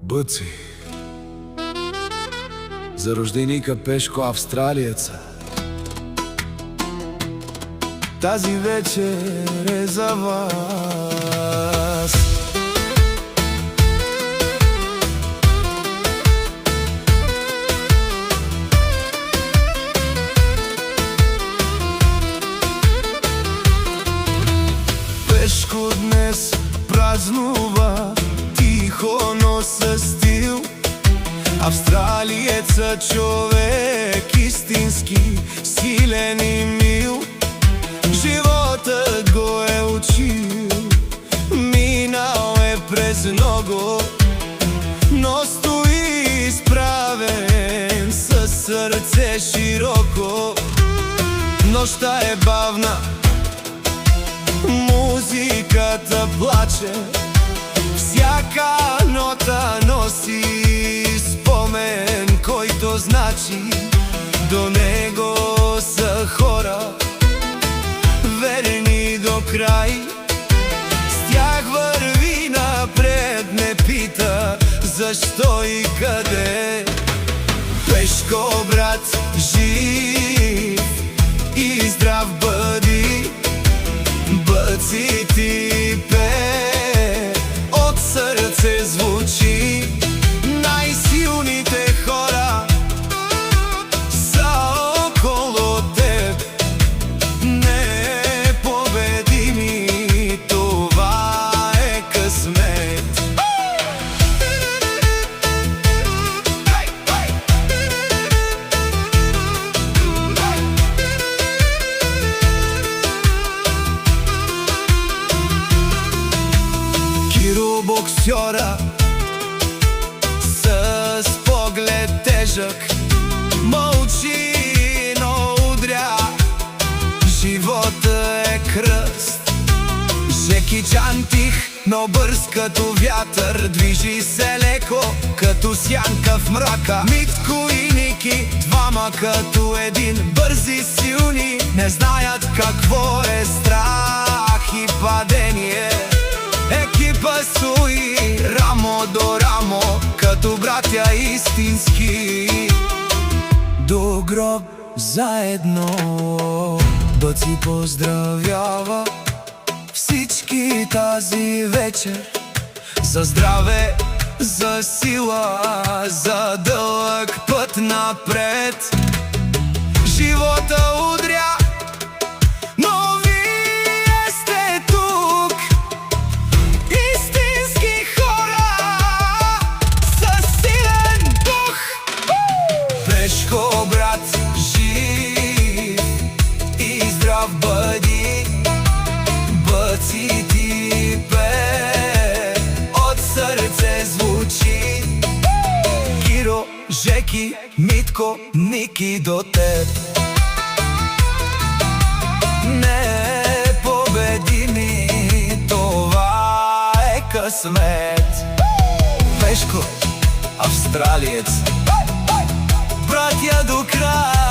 Бъци за рожденика Пешко, австралиеца. Тази вечер е за вас. Пешко днес празнува тихо, но със стил. Австралиеца човек истински, силен и мил. Живота го е учил, минал е през много, но стои изправен със сърце широко. Нощта е бавна, музиката плаче, всяка нота носи спомен, който значи до него са хора верни до край. С тях върви напред, не пита защо и къде. Пешко, брат, жив и здрав бъди, бъци ти пее, от сърце звучи. Най-силните хора са около теб, непобедими, това е късмет. Киро боксьора с поглед тежък мълчи, но удря. Живота е кръст. Жеки Чан тих, но бърз като вятър, движи се леко като сянка в мрака. Митко и Ники, двама като един, бързи, силни, не знаят какво е страх и падение. Екипа стои рамо до рамо, като братя истински, до гроб заедно. Бъци поздравява всички тази вечер, за здраве, за сила, за дълъг път напред. Живота удря, но вие сте тук, истински хора със силен дух. Пешко, брат, жив и здрав бъди, бъци ти пее, от сърце звучи. Киро, Жеки, Митко, Ники до теб, непобедими, това е късмет. Пешко, австралиец, братя до край.